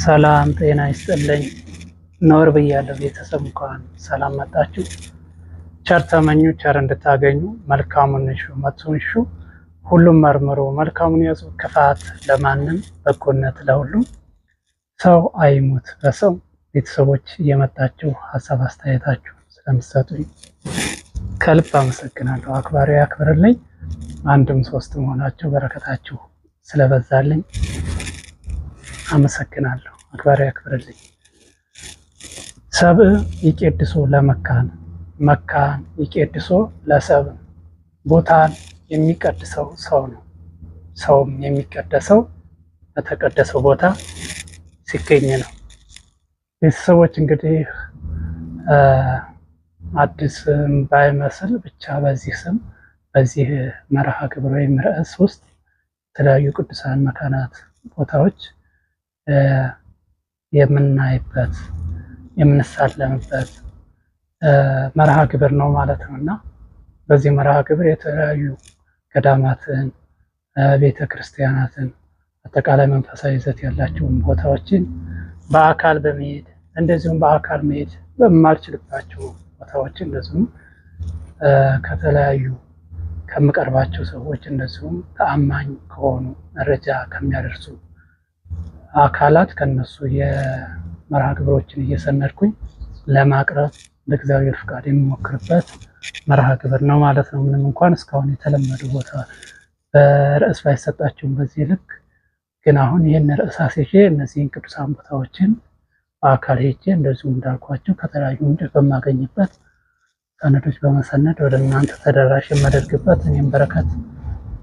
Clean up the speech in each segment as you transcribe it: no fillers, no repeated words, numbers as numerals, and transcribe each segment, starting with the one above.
ሰላም ጤና ይስጥልኝ። ኖር ብያለሁ ቤተሰብ እንኳን ሰላም መጣችሁ። ቸር ተመኙ ቸር እንድታገኙ፣ መልካሙን እሹ መጥፎውን እሹ፣ ሁሉም መርምሮ መልካሙን ያዙ። ክፋት ለማንም በጎነት ለሁሉም፣ ሰው አይሙት በሰው። ቤተሰቦች እየመጣችሁ ሀሳብ አስተያየታችሁ ስለምትሰጡኝ ከልብ አመሰግናለሁ። አክባሪ ያክብርልኝ። አንድም ሶስት መሆናችሁ በረከታችሁ ስለበዛልኝ አመሰግናለሁ። አክባሪ ያክብርልኝ። ሰብእ ይቄድሶ ለመካን፣ መካን ይቄድሶ ለሰብእ። ቦታን የሚቀድሰው ሰው ነው። ሰውም የሚቀደሰው በተቀደሰው ቦታ ሲገኝ ነው። ቤተሰቦች እንግዲህ አዲስ ባይመስል ብቻ በዚህ ስም በዚህ መርሃ ግብር ወይም ርዕስ ውስጥ የተለያዩ ቅዱሳን መካናት ቦታዎች የምናይበት የምንሳለምበት መርሃ ግብር ነው ማለት ነው እና በዚህ መርሃ ግብር የተለያዩ ገዳማትን፣ ቤተ ክርስቲያናትን፣ አጠቃላይ መንፈሳዊ ይዘት ያላቸውን ቦታዎችን በአካል በመሄድ እንደዚሁም በአካል መሄድ በማልችልባቸው ቦታዎች እንደዚሁም ከተለያዩ ከምቀርባቸው ሰዎች እንደዚሁም ተአማኝ ከሆኑ መረጃ ከሚያደርሱ አካላት ከነሱ የመርሃ ግብሮችን እየሰነድኩኝ ለማቅረብ በእግዚአብሔር ፍቃድ የሚሞክርበት መርሃ ግብር ነው ማለት ነው። ምንም እንኳን እስካሁን የተለመዱ ቦታ በርዕስ ባይሰጣቸውም በዚህ ልክ ግን አሁን ይህን ርዕስ አስይዤ እነዚህን ቅዱሳን ቦታዎችን በአካል ሄጄ እንደዚሁም እንዳልኳቸው ከተለያዩ ምንጮች በማገኝበት ሰነዶች በመሰነድ ወደ እናንተ ተደራሽ የማደርግበት እኔም በረከት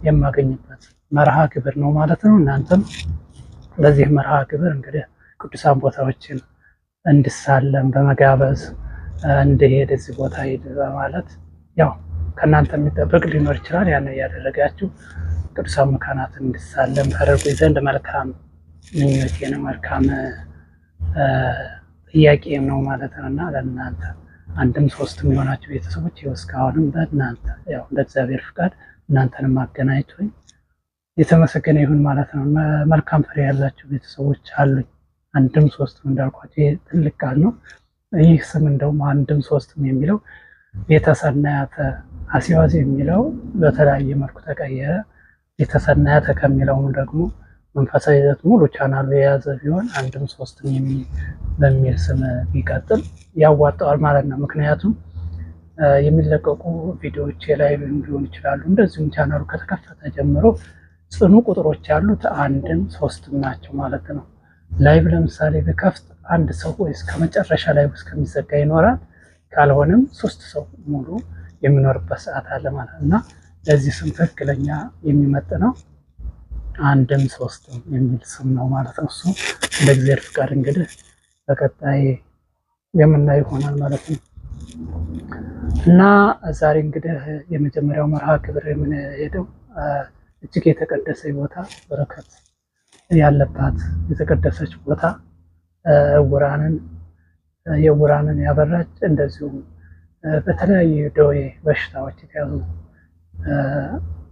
የማገኝበት መርሃ ግብር ነው ማለት ነው። እናንተም በዚህ መርሃ ግብር እንግዲህ ቅዱሳን ቦታዎችን እንድሳለም በመጋበዝ እንደሄድ እዚህ ቦታ ሄድ በማለት ያው ከእናንተ የሚጠበቅ ሊኖር ይችላል። ያን እያደረጋችሁ ቅዱሳን መካናትን እንድሳለም ታደርጉ ዘንድ መልካም ምኞቴ ነው፣ መልካም ጥያቄም ነው ማለት ነው እና ለእናንተ አንድም ሶስትም የሆናችሁ ቤተሰቦች ይኸው እስካሁንም በእናንተ ያው እንደ እግዚአብሔር ፍቃድ እናንተንም አገናኝቶኝ የተመሰገነ ይሁን ማለት ነው። መልካም ፍሬ ያላችሁ ቤተሰቦች አሉኝ። አንድም ሶስትም እንዳልኳቸው ይህ ትልቅ ቃል ነው። ይህ ስም እንደውም አንድም ሶስትም የሚለው ቤተሰናያተ አሲዋዝ የሚለው በተለያየ መልኩ ተቀየረ። ቤተሰናያተ ከሚለው ደግሞ መንፈሳዊ ይዘት ሙሉ ቻናሉ የያዘ ቢሆን አንድም ሶስትም በሚል ስም ቢቀጥል ያዋጣዋል ማለት ነው። ምክንያቱም የሚለቀቁ ቪዲዮዎች የላይቭ ሊሆኑ ይችላሉ። እንደዚሁም ቻናሉ ከተከፈተ ጀምሮ ጽኑ ቁጥሮች ያሉት አንድም ሶስትም ናቸው ማለት ነው። ላይቭ ለምሳሌ በከፍት አንድ ሰው ወይ እስከ መጨረሻ ላይ እስከሚዘጋ ይኖራል። ካልሆነም 3 ሰው ሙሉ የሚኖርበት ሰዓት አለ ማለት ነው እና ለዚህ ስም ትክክለኛ የሚመጥነው አንድም ሶስትም የሚል ስም ነው ማለት ነው። እሱ እንደ እግዚአብሔር ፍቃድ እንግዲህ በቀጣይ የምናየው ይሆናል ማለት ነው እና ዛሬ እንግዲህ የመጀመሪያው መርሃ ግብር የምንሄደው እጅግ የተቀደሰ ቦታ በረከት ያለባት የተቀደሰች ቦታ የዕውራንን ያበራች እንደዚሁም በተለያዩ ደዌ በሽታዎች የተያዙ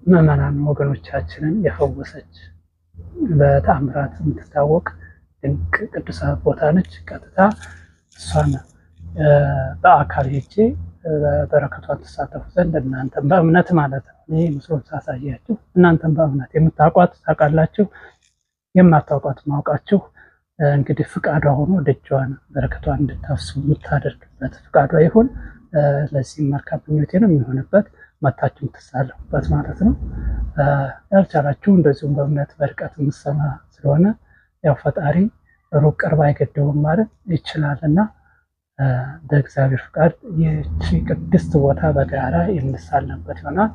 ምዕመናን ወገኖቻችንን የፈወሰች በተአምራት የምትታወቅ ድንቅ ቅዱሳት ቦታ ነች። ቀጥታ እሷን በአካል ሄጄ በረከቷን ትሳተፉ ዘንድ እናንተም በእምነት ማለት ነው ይህ ምስሎን ሳሳያችሁ እናንተም በእምነት የምታውቋት ታውቃላችሁ፣ የማታውቋት ማውቃችሁ እንግዲህ ፍቃዷ ሆኖ ደጇን በረከቷን እንድታፍሱ የምታደርግበት ፍቃዷ ይሁን። ለዚህም መልካም ምኞቴ ነው የሚሆንበት መታችሁ የምትሳለፉበት ማለት ነው። ያልቻላችሁ እንደዚሁም በእምነት በርቀት የምትሰማ ስለሆነ ያው ፈጣሪ ሩቅ ቅርብ አይገደውም ማለት ይችላል እና በእግዚአብሔር ፍቃድ ይህቺ ቅድስት ቦታ በጋራ የምንሳለምበት ይሆናል።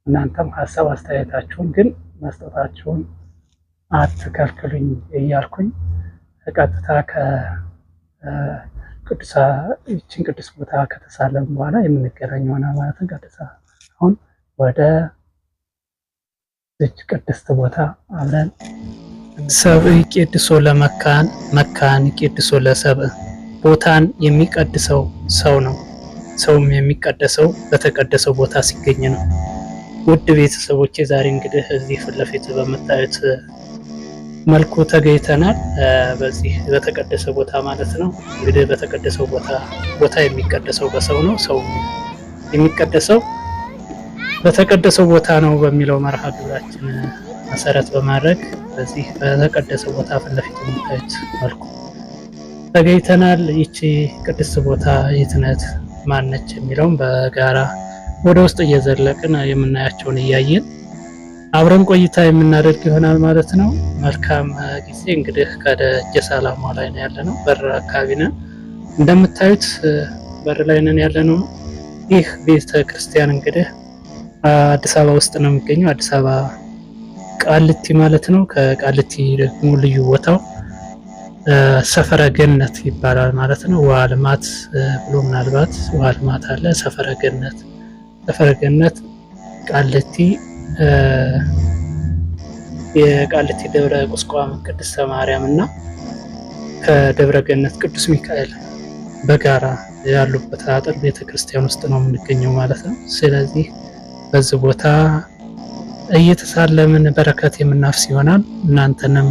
እናንተም ሀሳብ አስተያየታችሁን ግን መስጠታችሁን አትከልክሉኝ እያልኩኝ ቀጥታ ይህችን ቅዱስ ቦታ ከተሳለም በኋላ የምንገናኝ ሆነ ማለት ነው። ቀጥታ አሁን ወደ እች ቅድስት ቦታ አብረን ሰብእ ይቄድሶ ለመካን፣ መካን ይቄድሶ ለሰብእ። ቦታን የሚቀድሰው ሰው ነው። ሰውም የሚቀደሰው በተቀደሰው ቦታ ሲገኝ ነው። ውድ ቤተሰቦቼ ዛሬ እንግዲህ እዚህ ፊት ለፊት በምታዩት መልኩ ተገኝተናል። በዚህ በተቀደሰ ቦታ ማለት ነው። እንግዲህ በተቀደሰው ቦታ የሚቀደሰው በሰው ነው፣ ሰው የሚቀደሰው በተቀደሰው ቦታ ነው በሚለው መርሃ ግብራችን መሰረት በማድረግ በዚህ በተቀደሰው ቦታ ፊት ለፊት የምታዩት መልኩ ተገኝተናል። ይቺ ቅድስት ቦታ የት ናት ማነች የሚለውን በጋራ ወደ ውስጥ እየዘለቅን የምናያቸውን እያየን አብረን ቆይታ የምናደርግ ይሆናል ማለት ነው። መልካም ጊዜ። እንግዲህ ከደጀ ሰላሟ ላይ ነው ያለነው፣ በር አካባቢ ነን። እንደምታዩት በር ላይ ነን ያለነው። ይህ ቤተ ክርስቲያን እንግዲህ አዲስ አበባ ውስጥ ነው የሚገኘው። አዲስ አበባ ቃልቲ ማለት ነው። ከቃልቲ ደግሞ ልዩ ቦታው ሰፈረ ገነት ይባላል ማለት ነው። ውሃ ልማት ብሎ ምናልባት ውሃ ልማት አለ። ሰፈረ ገነት ቃልቲ የቃልቲ ደብረ ቁስቋም ቅድስተ ማርያም እና ከደብረ ገነት ቅዱስ ሚካኤል በጋራ ያሉበት አጥር ቤተክርስቲያን ውስጥ ነው የምንገኘው ማለት ነው። ስለዚህ በዚህ ቦታ እየተሳለምን በረከት የምናፍስ ይሆናል። እናንተንም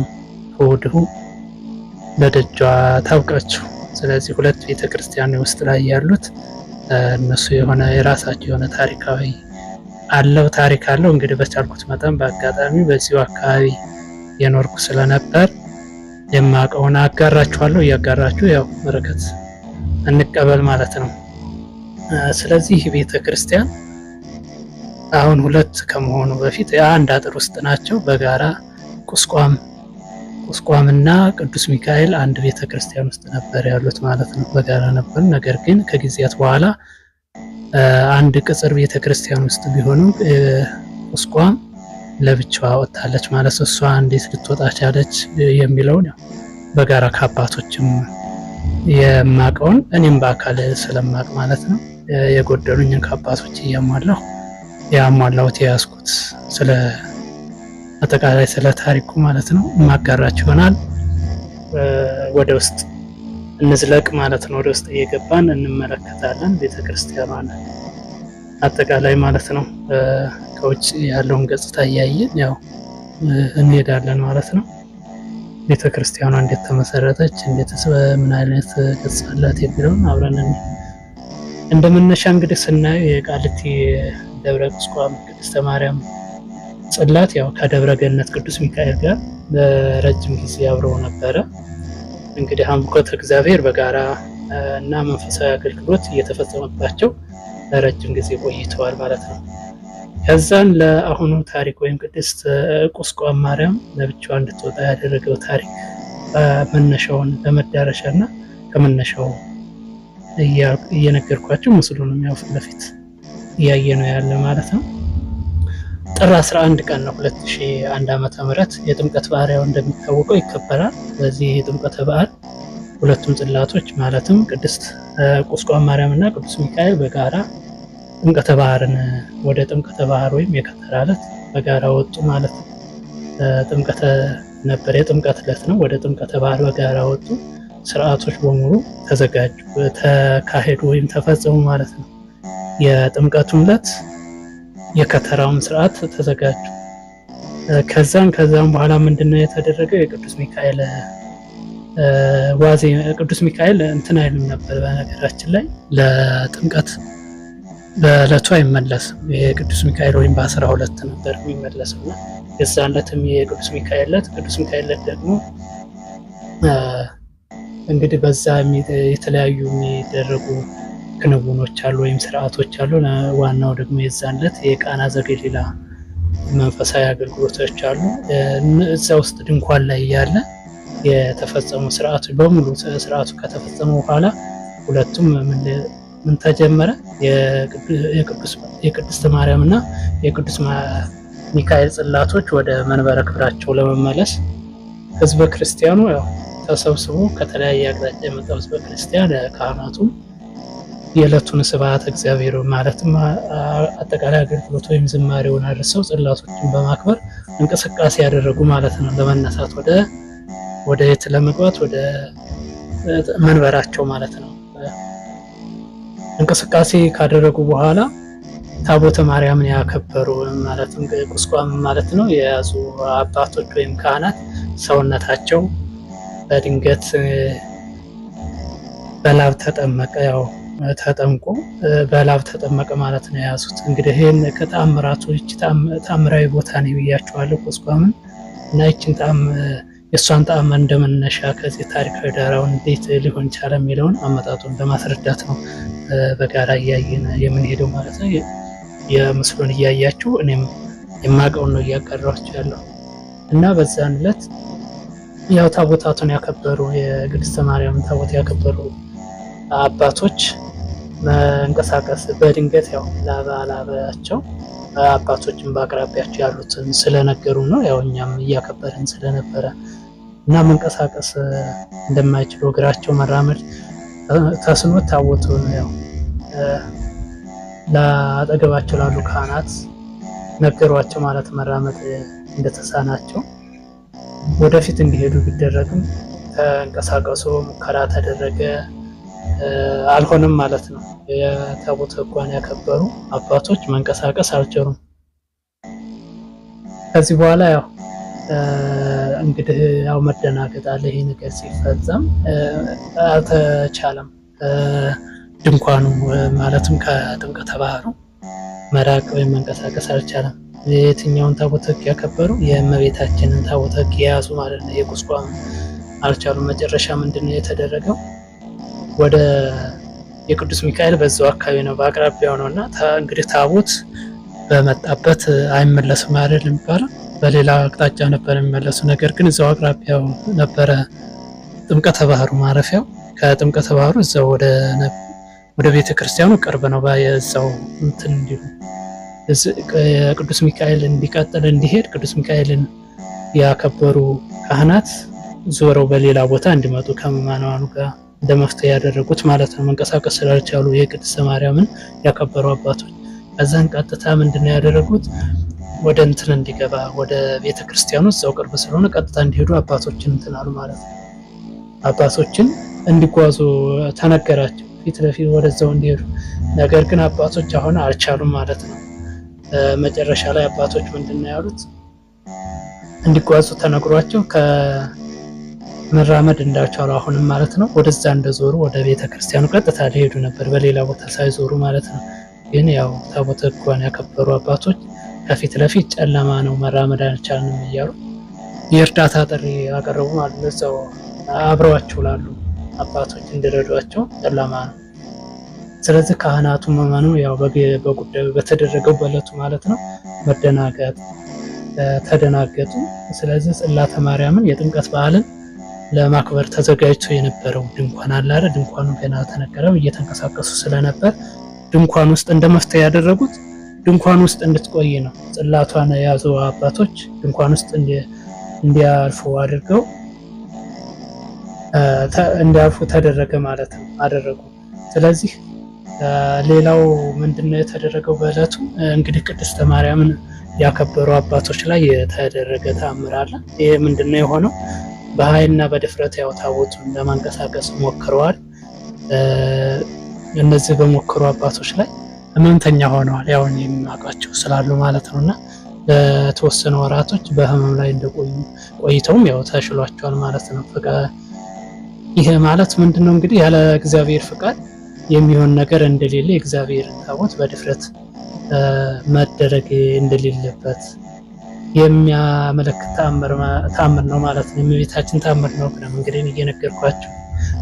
ከወዲሁ በደጇ ታውቃችሁ። ስለዚህ ሁለት ቤተክርስቲያን ውስጥ ላይ ያሉት እነሱ የሆነ የራሳቸው የሆነ ታሪክ አለው። እንግዲህ በቻልኩት መጠን በአጋጣሚ በዚሁ አካባቢ የኖርኩ ስለነበር የማውቀውን አጋራችኋለሁ። እያጋራችሁ ያው በረከት እንቀበል ማለት ነው። ስለዚህ ቤተክርስቲያን አሁን ሁለት ከመሆኑ በፊት አንድ አጥር ውስጥ ናቸው። በጋራ ቁስቋምና ቅዱስ ሚካኤል አንድ ቤተክርስቲያን ውስጥ ነበር ያሉት ማለት ነው። በጋራ ነበር። ነገር ግን ከጊዜያት በኋላ አንድ ቅጽር ቤተክርስቲያን ውስጥ ቢሆንም ቁስቋም ለብቻዋ ወጣለች ማለት ነው። እሷ እንዴት ልትወጣ ቻለች የሚለውን ያው በጋራ ከአባቶችም የማውቀውን እኔም በአካል ስለማውቅ ማለት ነው የጎደሉኝን ከአባቶች እያሟላሁ ያሟላሁት የያዝኩት ስለ አጠቃላይ ስለ ታሪኩ ማለት ነው ማጋራችሁ ይሆናል። ወደ ውስጥ እንዝለቅ ማለት ነው። ወደ ውስጥ እየገባን እንመለከታለን ቤተክርስቲያኗን አጠቃላይ ማለት ነው። ከውጭ ያለውን ገጽታ እያየን ያው እንሄዳለን ማለት ነው። ቤተክርስቲያኗ እንዴት ተመሰረተች፣ እንዴትስ ምን አይነት ገጽ አላት የሚለውን አብረን እንደመነሻ እንግዲህ ስናየው የቃልቲ ደብረ ቁስቋም ቅድስተ ማርያም ጽላት ያው ከደብረ ገነት ቅዱስ ሚካኤል ጋር ለረጅም ጊዜ አብረው ነበረ። እንግዲህ አምልኮተ እግዚአብሔር በጋራ እና መንፈሳዊ አገልግሎት እየተፈጸመባቸው ለረጅም ጊዜ ቆይተዋል ማለት ነው። ከዛን ለአሁኑ ታሪክ ወይም ቅድስት ቁስቋም ማርያም ለብቻዋ እንድትወጣ ያደረገው ታሪክ መነሻውን በመዳረሻና ከመነሻው እየነገርኳችሁ ምስሉንም ያው ፊት ለፊት እያየ ነው ያለ ማለት ነው። ጥር 11 ቀን ነው 2001 ዓመተ ምህረት የጥምቀት በዓል እንደሚታወቀው ይከበራል። በዚህ የጥምቀት በዓል ሁለቱም ጽላቶች ማለትም ቅድስት ቁስቋም ማርያም እና ቅዱስ ሚካኤል በጋራ ጥምቀተ ባህርን ወደ ጥምቀተ ባህር ወይም የከተራ ዕለት በጋራ ወጡ ማለት ነው። ጥምቀተ ነበር የጥምቀት ዕለት ነው። ወደ ጥምቀተ ባህር በጋራ ወጡ። ስርዓቶች በሙሉ ተዘጋጁ፣ ተካሄዱ ወይም ተፈጸሙ ማለት ነው። የጥምቀቱም ዕለት የከተራውም ስርዓት ተዘጋጁ። ከዛም በኋላ ምንድነው የተደረገው? የቅዱስ ሚካኤል ቅዱስ ሚካኤል እንትን አይልም ነበር። በነገራችን ላይ ለጥምቀት በዕለቱ አይመለስም። የቅዱስ ሚካኤል ወይም በ12 ነበር የሚመለስና የዛን ዕለትም የቅዱስ ሚካኤል ዕለት ቅዱስ ሚካኤል ዕለት ደግሞ እንግዲህ በዛ የተለያዩ የሚደረጉ ክንውኖች አሉ ወይም ስርዓቶች አሉ። ዋናው ደግሞ የዛን ዕለት የቃና ዘገሊላ መንፈሳዊ አገልግሎቶች አሉ። እዛ ውስጥ ድንኳን ላይ ያለ የተፈጸሙ ስርዓቶች በሙሉ ስርዓቱ ከተፈጸሙ በኋላ ሁለቱም ምን ተጀመረ? የቅድስት ማርያም እና የቅዱስ ሚካኤል ጽላቶች ወደ መንበረ ክብራቸው ለመመለስ ህዝበ ክርስቲያኑ ያው ተሰብስቦ ከተለያየ አቅጣጫ የመጣው ህዝበ ክርስቲያን ካህናቱ የዕለቱን ስብሐተ እግዚአብሔር ማለትም አጠቃላይ አገልግሎት ወይም ዝማሬውን አድርሰው ጽላቶችን በማክበር እንቅስቃሴ ያደረጉ ማለት ነው። ለመነሳት ወደ የት ለመግባት ወደ መንበራቸው ማለት ነው። እንቅስቃሴ ካደረጉ በኋላ ታቦተ ማርያምን ያከበሩ ማለትም ቁስቋም ማለት ነው የያዙ አባቶች ወይም ካህናት ሰውነታቸው በድንገት በላብ ተጠመቀ። ያው ተጠምቆ በላብ ተጠመቀ ማለት ነው የያዙት። እንግዲህ ይህን ከተአምራቶች ተአምራዊ ቦታ ነው ብያቸዋለሁ ቁስቋምን እና ይችን የእሷን ተአምር እንደመነሻ ከዚህ ታሪካዊ ዳራውን እንዴት ሊሆን ቻለ የሚለውን አመጣጡን ለማስረዳት ነው በጋራ እያየን የምንሄደው ማለት ነው። የምስሉን እያያችሁ እኔም የማውቀውን ነው እያቀረባችሁ ያለው እና በዛን ዕለት ያው ታቦታቱን ያከበሩ የቅድስተ ማርያም ታቦት ያከበሩ አባቶች መንቀሳቀስ በድንገት ያው ላባቸው አባቶችን በአቅራቢያቸው ያሉትን ስለነገሩ ነው። ያው እኛም እያከበርን ስለነበረ እና መንቀሳቀስ እንደማይችሉ እግራቸው መራመድ ተስኖት ታቦቱን ያው ለአጠገባቸው ላሉ ካህናት ነገሯቸው ማለት መራመድ እንደተሳናቸው ወደፊት እንዲሄዱ ቢደረግም ተንቀሳቀሱ ሙከራ ተደረገ፣ አልሆነም ማለት ነው። የታቦተ ሕጓን ያከበሩ አባቶች መንቀሳቀስ አልቻሉም። ከዚህ በኋላ ያው እንግዲህ ያው መደናገጥ አለ። ይሄ ነገር ሲፈጸም አልተቻለም። ድንኳኑ ማለትም ከጥምቀተ ባህሩ መራቅ ወይም መንቀሳቀስ አልቻለም። የትኛውን ታቦተ ሕግ ያከበሩ የእመቤታችንን ታቦተ ሕግ የያዙ ማለት ነው። የቁስቋም አልቻሉም። መጨረሻ ምንድነው የተደረገው? ወደ የቅዱስ ሚካኤል በዛው አካባቢ ነው በአቅራቢያው ነውና እንግዲህ ታቦት በመጣበት አይመለስም አይደል የሚባለው፣ በሌላ አቅጣጫ ነበር የሚመለሱ። ነገር ግን እዛው አቅራቢያው ነበረ ጥምቀተ ባህሩ ማረፊያው። ከጥምቀተ ባህሩ እዛው ወደ ቤተ ክርስቲያኑ ቅርብ ነው። በዛው እንትን እንዲሉ ቅዱስ ሚካኤል እንዲቀጥል እንዲሄድ ቅዱስ ሚካኤልን ያከበሩ ካህናት ዞረው በሌላ ቦታ እንዲመጡ ከመማናኑ ጋር እንደ መፍትሄ ያደረጉት ማለት ነው። መንቀሳቀስ ስላልቻሉ የቅድስተ ማርያምን ያከበሩ አባቶች ከዛን ቀጥታ ምንድነው ያደረጉት? ወደ እንትን እንዲገባ ወደ ቤተ ክርስቲያኑ እዛው ቅርብ ስለሆነ ቀጥታ እንዲሄዱ አባቶችን እንትን አሉ ማለት ነው። አባቶችን እንዲጓዙ ተነገራቸው ፊት ለፊት ወደዛው እንዲሄዱ። ነገር ግን አባቶች አሁን አልቻሉም ማለት ነው። መጨረሻ ላይ አባቶች ምንድነው ያሉት? እንዲጓዙ ተነግሯቸው ከመራመድ እንዳልቻሉ አሁንም ማለት ነው ወደዛ እንደዞሩ ወደ ቤተ ክርስቲያኑ ቀጥታ ሊሄዱ ነበር፣ በሌላ ቦታ ሳይዞሩ ማለት ነው። ግን ያው ታቦተ ሕጓን ያከበሩ አባቶች ከፊት ለፊት ጨለማ ነው መራመድ አልቻልንም እያሉ የእርዳታ ጥሪ ያቀረቡ ማለት ነው። እዛው አብረዋቸው ላሉ አባቶች እንዲረዷቸው ጨለማ ነው። ስለዚህ ካህናቱ መመኑ ያው በጉዳዩ በተደረገው በዕለቱ ማለት ነው መደናገጥ ተደናገጡ። ስለዚህ ጽላተ ማርያምን የጥምቀት በዓልን ለማክበር ተዘጋጅቶ የነበረው ድንኳን አለ አይደል? ድንኳኑ ገና ተነገረው እየተንቀሳቀሱ ስለነበር ድንኳን ውስጥ እንደ መፍትሄ ያደረጉት ድንኳን ውስጥ እንድትቆይ ነው። ጽላቷን የያዙ አባቶች ድንኳን ውስጥ እንዲያልፉ አድርገው እንዲያልፉ ተደረገ ማለት ነው አደረጉ። ስለዚህ ሌላው ምንድነው የተደረገው? በዕለቱ እንግዲህ ቅድስተ ማርያምን ያከበሩ አባቶች ላይ የተደረገ ተአምር አለ። ይሄ ምንድነው የሆነው? በኃይልና በድፍረት ያው ታቦቱን ለማንቀሳቀስ ሞክረዋል። እነዚህ በሞከሩ አባቶች ላይ ህመምተኛ ሆነዋል። ያው የሚያውቃቸው ስላሉ ማለት ነውና ለተወሰኑ ወራቶች በህመም ላይ እንደቆዩ ቆይተውም ያው ተሽሏቸዋል ማለት ነው። ይሄ ማለት ምንድነው እንግዲህ ያለ እግዚአብሔር ፍቃድ የሚሆን ነገር እንደሌለ የእግዚአብሔር ታቦት በድፍረት መደረግ እንደሌለበት የሚያመለክት ተአምር ነው ማለት ነው። የእመቤታችን ተአምር ነው ብለን እንግዲህ እየነገርኳችሁ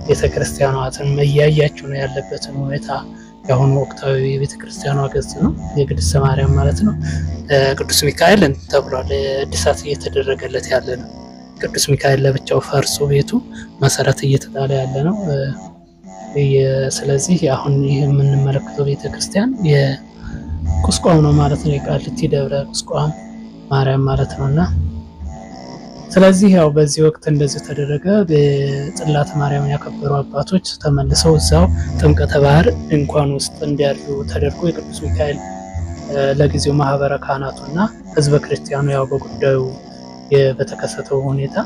ቤተክርስቲያኗን እያያችሁ ነው ያለበትን ሁኔታ። የአሁኑ ወቅታዊ የቤተክርስቲያኗ ገጽ ነው የቅድስተ ማርያም ማለት ነው። ቅዱስ ሚካኤል ተብሏል፣ እድሳት እየተደረገለት ያለ ነው። ቅዱስ ሚካኤል ለብቻው ፈርሶ ቤቱ መሰረት እየተጣለ ያለ ነው። ስለዚህ አሁን ይህ የምንመለከተው ቤተክርስቲያን የቁስቋም ነው ማለት ነው። የቃሊቲ ደብረ ቁስቋም ማርያም ማለት ነውና ስለዚህ ያው በዚህ ወቅት እንደዚህ ተደረገ። በጽላተ ማርያም ያከበሩ አባቶች ተመልሰው እዛው ጥምቀተ ባህር ድንኳን ውስጥ እንዲያሉ ተደርጎ የቅዱስ ሚካኤል ለጊዜው ማህበረ ካህናቱና ህዝበ ክርስቲያኑ ያው በጉዳዩ በተከሰተው ሁኔታ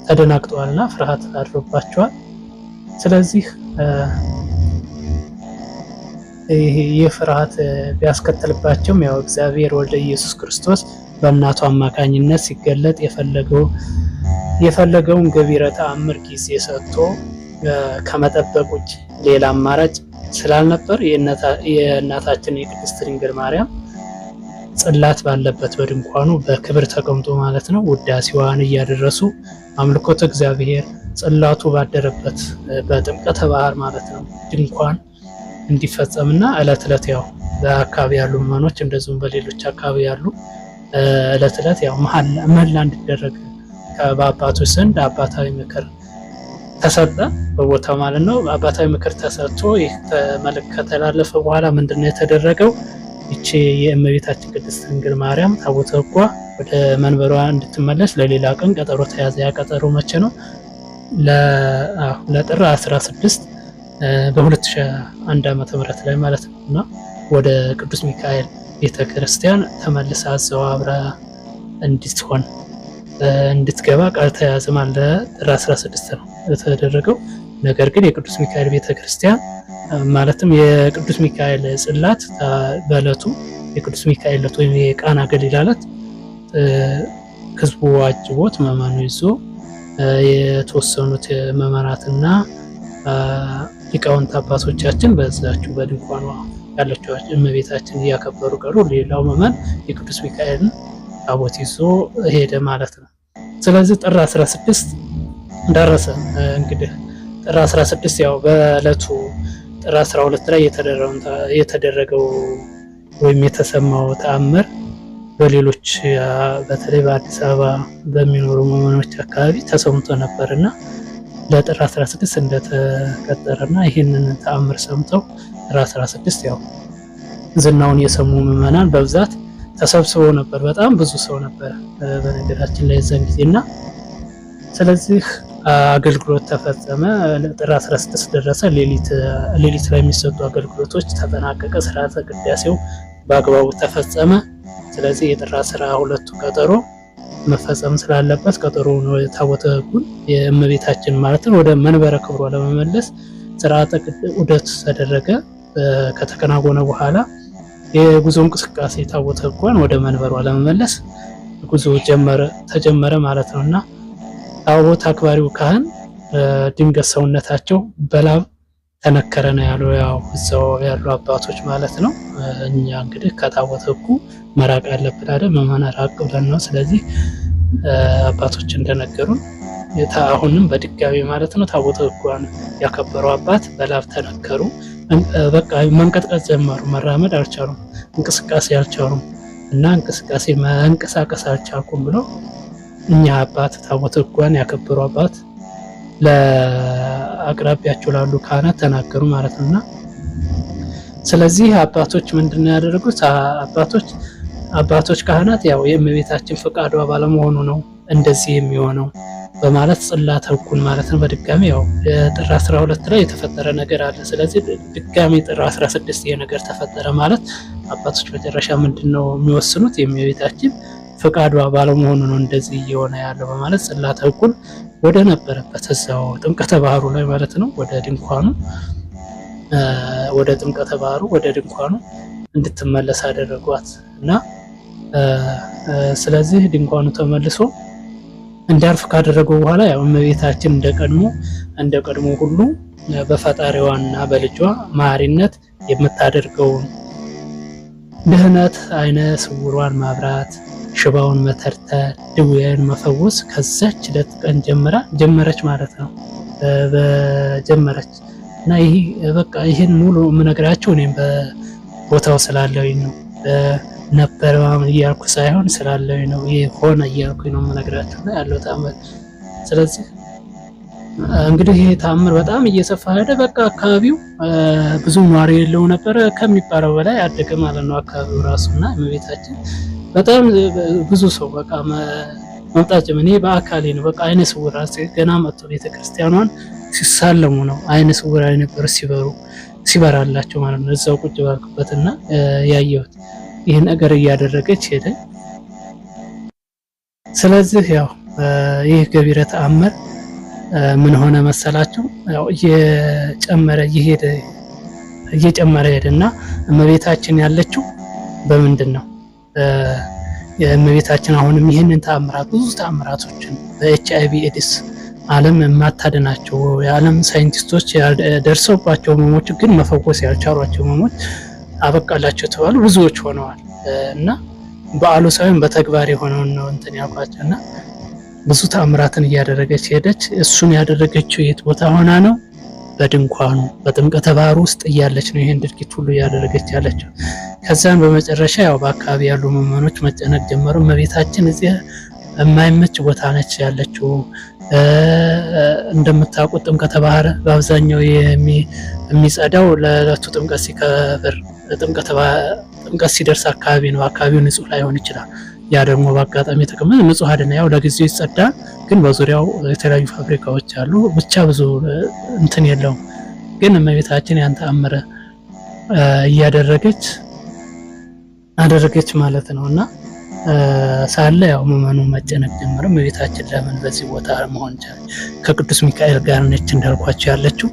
ተደናግጠዋልና ፍርሃት አድሮባቸዋል። ስለዚህ ይህ ፍርሃት ቢያስከትልባቸውም ያው እግዚአብሔር ወልደ ኢየሱስ ክርስቶስ በእናቱ አማካኝነት ሲገለጥ የፈለገውን ገቢረ ተአምር ጊዜ ሰጥቶ ከመጠበቅ ውጭ ሌላ አማራጭ ስላልነበር የእናታችን የቅድስት ድንግል ማርያም ጽላት ባለበት በድንኳኑ በክብር ተቀምጦ ማለት ነው ውዳሴዋን እያደረሱ አምልኮተ እግዚአብሔር ጽላቱ ባደረበት በጥምቀተ ባህር ማለት ነው ድንኳን እንዲፈጸምና ዕለት ዕለት ያው በአካባቢ ያሉ ምዕመኖች እንደዚሁም በሌሎች አካባቢ ያሉ ዕለት ዕለት ያው መሐላ እንዲደረግ በአባቶች ዘንድ አባታዊ ምክር ተሰጠ በቦታው ማለት ነው። አባታዊ ምክር ተሰጥቶ ይህ መልእክት ከተላለፈ በኋላ ምንድነው የተደረገው? ይቺ የእመቤታችን ቅድስት ድንግል ማርያም ታቦተ ሕጓ ወደ መንበሯ እንድትመለስ ለሌላ ቀን ቀጠሮ ተያዘ። ያ ቀጠሮ መቼ ነው? ለጥር 16 በ2001 ዓመተ ምህረት ላይ ማለት ነው እና ወደ ቅዱስ ሚካኤል ቤተክርስቲያን ተመልሳ አዘዋብራ እንድትገባ ቃል ተያዘ ማለት ጥር 16 ነው የተደረገው። ነገር ግን የቅዱስ ሚካኤል ቤተክርስቲያን ማለትም የቅዱስ ሚካኤል ጽላት በዕለቱ የቅዱስ ሚካኤል ዕለት ወይም የቃና ገሊላ ዕለት ህዝቡ አጅቦት መማኑ ይዞ የተወሰኑት መመራትና ሊቃውንት አባቶቻችን በዛችሁ በድንኳኗ ያለችው እመቤታችን እያከበሩ ቀሩ። ሌላው መመን የቅዱስ ሚካኤልን ታቦት ይዞ ሄደ ማለት ነው። ስለዚህ ጥር 16 ደረሰ። እንግዲህ ጥር 16 ያው በዕለቱ ጥር 12 ላይ የተደረገው ወይም የተሰማው ተአምር በሌሎች በተለይ በአዲስ አበባ በሚኖሩ ምዕመኖች አካባቢ ተሰምቶ ነበርና ለጥር 16 እንደተቀጠረና ይህንን ተአምር ሰምተው ጥር 16 ያው ዝናውን የሰሙ ምዕመናን በብዛት ተሰብስበው ነበር። በጣም ብዙ ሰው ነበር በነገራችን ላይ ዘን ጊዜና ስለዚህ አገልግሎት ተፈጸመ። ጥር 16 ደረሰ። ሌሊት ላይ የሚሰጡ አገልግሎቶች ተጠናቀቀ። ስርዓተ ቅዳሴው በአግባቡ ተፈጸመ። ስለዚህ የጥር 12 ቀጠሮ መፈጸም ስላለበት ቀጠሮ ነው ታቦተ ሕጉን የእመቤታችን ማለትን ወደ መንበረ ክብሯ ለመመለስ ስርዓተ ዑደት ተደረገ። ከተከናወነ በኋላ የጉዞ እንቅስቃሴ ታቦተ ሕጓን ወደ መንበሯ ለመመለስ ጉዞ ተጀመረ ማለት ነውና ታቦት አክባሪው ካህን ድንገት ሰውነታቸው በላብ ተነከረ ነው ያለው። ያው እዛው ያሉ አባቶች ማለት ነው። እኛ እንግዲህ ከታቦተ ሕጉ መራቅ ያለብን አይደል? መማና ራቅ ብለን ነው። ስለዚህ አባቶች እንደነገሩን አሁንም በድጋሚ ማለት ነው ታቦተ ሕጓን ያከበሩ አባት በላብ ተነከሩ። በቃ መንቀጥቀጥ ጀመሩ። መራመድ አልቻሉም፣ እንቅስቃሴ አልቻሉም እና መንቀሳቀስ አልቻልኩም ብለው እኛ አባት ታቦተ ሕጓን ያከበሩ አባት ለአቅራቢያቸው ላሉ ካህናት ተናገሩ ማለት ነውና ስለዚህ አባቶች ምንድነው ያደረጉት? አባቶች ካህናት ያው የእመቤታችን ፈቃዷ ባለመሆኑ ነው እንደዚህ የሚሆነው በማለት ጽላተ ሕጉን ማለት ነው በድጋሚ ያው ጥር 12 ላይ የተፈጠረ ነገር አለ። ስለዚህ ድጋሚ ጥር 16 ይሄ ነገር ተፈጠረ ማለት አባቶች መጨረሻ ምንድነው የሚወስኑት? የእመቤታችን ፈቃዷ ባለመሆኑ ነው እንደዚህ እየሆነ ያለው በማለት ጽላተ ሕጉን ወደ ነበረበት እዛው ጥምቀተ ባህሩ ላይ ማለት ነው ወደ ጥምቀተ ባህሩ ወደ ድንኳኑ እንድትመለስ አደረጓት እና ስለዚህ ድንኳኑ ተመልሶ እንዲያርፍ ካደረገው በኋላ ያው እመቤታችን እንደቀድሞ ሁሉ በፈጣሪዋና በልጇ መሐሪነት የምታደርገውን ድህነት፣ አይነ ስውሯን ማብራት፣ ሽባውን መተርተር፣ ድውያን መፈወስ ከዛች ዕለት ቀን ጀመረች ማለት ነው። በጀመረች እና ይሄ በቃ ይሄን ሙሉ የምነግራቸው እኔም በቦታው ስላለሁኝ ነው። ነበር እያልኩ ሳይሆን ስላለሁኝ ነው። ይሄ ሆነ እያልኩኝ ነው የምነግራቸው ነው ያለው ተአምር። ስለዚህ እንግዲህ ይሄ ተአምር በጣም እየሰፋ ሄደ። በቃ አካባቢው ብዙ ኗሪ የለው ነበር ከሚባለው በላይ አደገ ማለት ነው አካባቢው ራሱና እመቤታችን በጣም ብዙ ሰው በቃ መምጣት ጀመረ። እኔ በአካሌ ነው በቃ አይነ ስውራ ገና መጥቶ ቤተክርስቲያኗን ሲሳለሙ ነው አይነ ስውራ የነበሩ ሲበራላቸው ማለት ነው እዛው ቁጭ ባልኩበትና ያየሁት ይሄን ነገር እያደረገች ሄደ። ስለዚህ ያው ይህ ገቢረ ተአምር ምን ሆነ መሰላችሁ? ያው እየጨመረ እየሄደ እየጨመረ ሄደና እመቤታችን ያለችው በምንድን ነው? የእመቤታችን አሁንም ይህንን ተአምራት ብዙ ተአምራቶችን በኤችአይቪ ኤድስ ዓለም የማታድናቸው የዓለም ሳይንቲስቶች ደርሰውባቸው ህመሞች ግን መፈወስ ያልቻሏቸው ህመሞች አበቃላቸው የተባሉ ብዙዎች ሆነዋል። እና በዓሉ ሳይሆን በተግባር የሆነውን ነው እንትን ያልኳቸው እና ብዙ ተአምራትን እያደረገች ሄደች። እሱን ያደረገችው የት ቦታ ሆና ነው? በድንኳኑ በጥምቀተ ባህር ውስጥ እያለች ነው ይሄን ድርጊት ሁሉ እያደረገች ያለችው። ከዛም በመጨረሻ ያው በአካባቢ ያሉ ምዕመኖች መጨነቅ ጀመሩ። እመቤታችን እዚህ የማይመች ቦታ ነች ያለችው። እንደምታውቁት ጥምቀተ ባህር በአብዛኛው የሚጸዳው ለዕለቱ ጥምቀት ሲከብር ጥምቀት ሲደርስ አካባቢ ነው። አካባቢው ንጹህ ላይሆን ይችላል። ያ ደግሞ በአጋጣሚ የተቀመጠ ንጹህ አይደለም። ያው ለጊዜው ይጸዳል፣ ግን በዙሪያው የተለያዩ ፋብሪካዎች አሉ። ብቻ ብዙ እንትን የለውም። ግን እመቤታችን ያን ተአምረ እያደረገች አደረገች ማለት ነው። እና ሳለ ያው ምዕመኑ መጨነቅ ጀመረ። እመቤታችን ለምን በዚህ ቦታ መሆን ቻለች? ከቅዱስ ሚካኤል ጋር ነች እንዳልኳቸው ያለችው።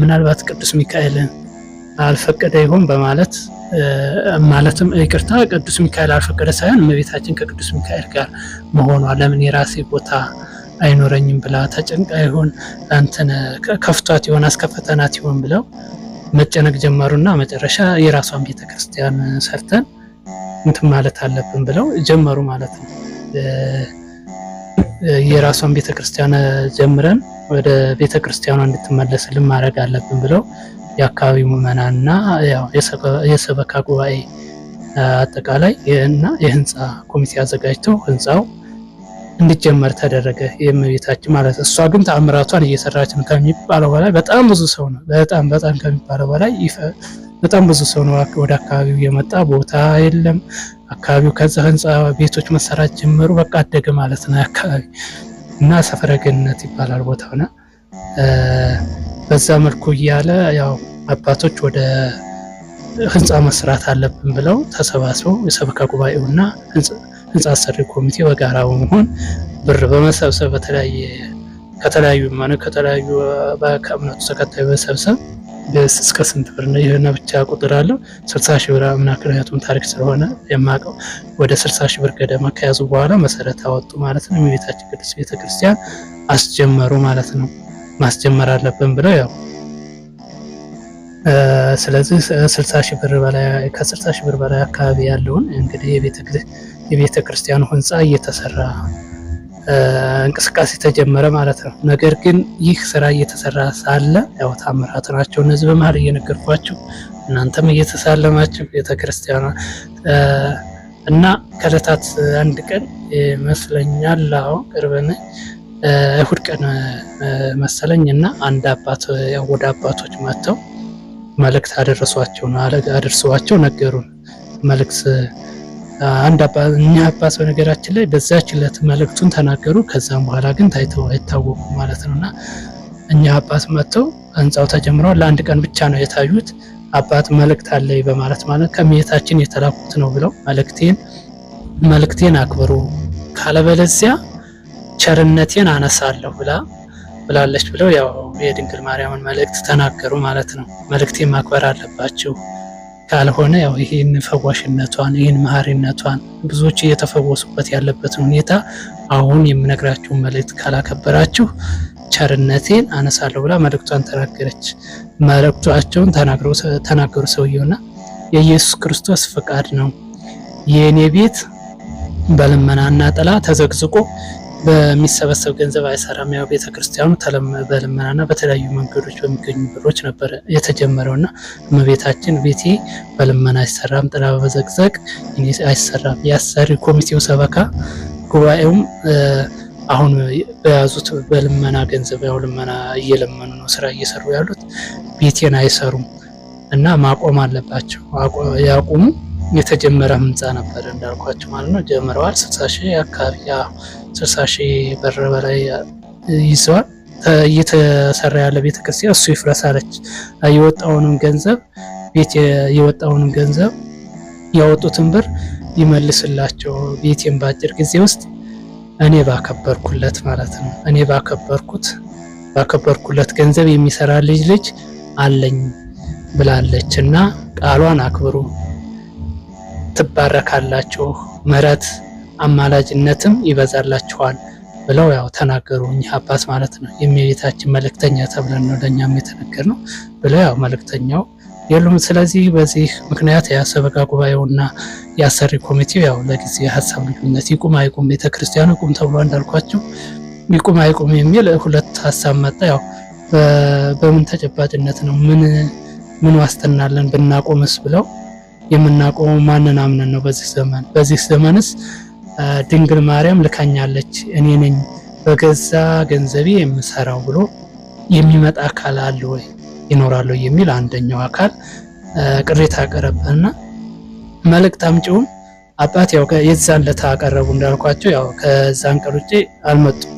ምናልባት ቅዱስ ሚካኤል አልፈቀደ ይሆን በማለት ማለትም ይቅርታ፣ ቅዱስ ሚካኤል አልፈቀደ ሳይሆን እመቤታችን ከቅዱስ ሚካኤል ጋር መሆኗ ለምን የራሴ ቦታ አይኖረኝም ብላ ተጨንቃ ይሆን እንትን ከፍቷት ይሆን አስከፈተናት ይሆን ብለው መጨነቅ ጀመሩና መጨረሻ የራሷን ቤተክርስቲያን ሰርተን እንትን ማለት አለብን ብለው ጀመሩ ማለት ነው። የራሷን ቤተክርስቲያን ጀምረን ወደ ቤተክርስቲያኗ እንድትመለስልን ማድረግ አለብን ብለው የአካባቢው ምዕመናንና ያው የሰበካ ጉባኤ አጠቃላይ እና የህንፃ ኮሚቴ አዘጋጅተው ህንፃው እንዲጀመር ተደረገ። የእመቤታችን ማለት እሷ ግን ተአምራቷን እየሰራች ነው ከሚባለው በላይ በጣም ብዙ ሰው ነው። በጣም ከሚባለው በላይ በጣም ብዙ ሰው ነው ወደ አካባቢው የመጣ። ቦታ የለም አካባቢው። ከዛ ህንፃ ቤቶች መሰራት ጀመሩ። በቃ አደገ ማለት ነው አካባቢ እና ሰፈረ ገነት ይባላል ቦታውና በዛ መልኩ እያለ ያው አባቶች ወደ ህንፃ መስራት አለብን ብለው ተሰባስበው የሰበካ ጉባኤውና ህንፃ አሰሪ ኮሚቴ በጋራ በመሆን ብር በመሰብሰብ ከተለያዩ ከእምነቱ ተከታይ በሰብሰብ እስከ ስንት ብር ነው ይሄን ብቻ ቁጥር አለው 60 ሺህ ብር ምክንያቱም ታሪክ ስለሆነ የማውቀው ወደ 60 ሺህ ብር ገደማ ከያዙ በኋላ መሰረት አወጡ ማለት ነው። የቤታችን ቅድስት ቤተክርስቲያን አስጀመሩ ማለት ነው። ማስጀመር አለብን ብለው ያው ስለዚህ 60 ሺህ ብር በላይ ከ60 ሺህ ብር በላይ አካባቢ ያለውን እንግዲህ የቤተ ክርስቲያኑ ህንፃ እየተሰራ እንቅስቃሴ ተጀመረ ማለት ነው። ነገር ግን ይህ ስራ እየተሰራ ሳለ ያው ታምራት ናቸው እነዚህ በመሀል እየነገርኳችሁ እናንተም እየተሳለማችሁ ቤተ ክርስቲያኗ እና ከዕለታት አንድ ቀን ይመስለኛል አሁን ቅርብ ነኝ እሁድ ቀን መሰለኝ እና አንድ አባት ወደ አባቶች መጥተው መልእክት አደረሷቸው ነገሩን መልእክት አንድ አባት በነገራችን ላይ በዛች ዕለት መልእክቱን ተናገሩ። ከዛም በኋላ ግን ታይተው አይታወቁም ማለት ነውና እኛ አባት መጥተው ህንፃው ተጀምሯል ለአንድ ቀን ብቻ ነው የታዩት። አባት መልእክት አለኝ በማለት ማለት ከእመቤታችን የተላኩት ነው ብለው መልእክቴን አክብሩ ካለበለዚያ ቸርነቴን አነሳለሁ ብላለች ብለው ያው የድንግል ማርያምን መልእክት ተናገሩ ማለት ነው። መልእክቴን ማክበር አለባችሁ ካልሆነ ያው ይሄን ፈዋሽነቷን ይሄን መሐሪነቷን ብዙዎች እየተፈወሱበት ያለበትን ሁኔታ አሁን የምነግራችሁ መልእክት ካላከበራችሁ ቸርነቴን አነሳለሁ ብላ መልእክቷን ተናገረች። መልእክታቸውን ተናገሩ ሰውየውና የኢየሱስ ክርስቶስ ፈቃድ ነው የኔ ቤት በልመናና ጥላ ተዘግዝቆ በሚሰበሰብ ገንዘብ አይሰራም። ያው ቤተክርስቲያኑ በልመናና በተለያዩ መንገዶች በሚገኙ ብሮች ነበር የተጀመረውና እመቤታችን ቤቴ በልመና አይሰራም ጥላ በመዘግዘግ አይሰራም። የአሰሪ ኮሚቴው ሰበካ ጉባኤውም አሁን በያዙት በልመና ገንዘብ ያው ልመና እየለመኑ ነው ስራ እየሰሩ ያሉት ቤቴን አይሰሩም እና ማቆም አለባቸው ያቁሙ። የተጀመረ ህንፃ ነበር እንዳልኳቸው ማለት ነው። ጀምረዋል 60 ሺህ አካባቢ 60 ሺህ ብር በላይ ይዘዋል። እየተሰራ ያለ ቤተክርስቲያን እሱ ይፍረሳለች። የወጣውንም ገንዘብ ያወጡትን ብር ይመልስላቸው ቤቴን በአጭር ጊዜ ውስጥ እኔ ባከበርኩለት ማለት ነው። እኔ ባከበርኩለት ገንዘብ የሚሰራ ልጅ አለኝ ብላለች እና ቃሏን አክብሩ፣ ትባረካላችሁ፣ ምሕረት አማላጅነትም ይበዛላችኋል ብለው ያው ተናገሩ። እኚህ አባት ማለት ነው። የእመቤታችን መልእክተኛ ተብለን ነው ለእኛም የተነገር ነው ብለው ያው መልእክተኛው የሉም። ስለዚህ በዚህ ምክንያት የሰበካ ጉባኤውና የአሰሪ ኮሚቴው ያው ለጊዜ የሀሳብ ልዩነት ይቁም አይቁም፣ ቤተክርስቲያኑ ይቁም ተብሎ እንዳልኳቸው ይቁም አይቁም የሚል ሁለት ሀሳብ መጣ። ያው በምን ተጨባጭነት ነው ምን ዋስትናለን ብናቆምስ ብለው የምናቆመው ማንን አምነን ነው? በዚህ ዘመንስ ድንግል ማርያም ልካኛለች እኔ ነኝ በገዛ ገንዘቤ የምሰራው ብሎ የሚመጣ አካል አለ ወይ ይኖራል የሚል አንደኛው አካል ቅሬታ አቀረበና መልእክት አምጪውም አባት ያው የዛን ለታ አቀረቡ እንዳልኳቸው ያው ከዛን ቀን ውጪ አልመጡም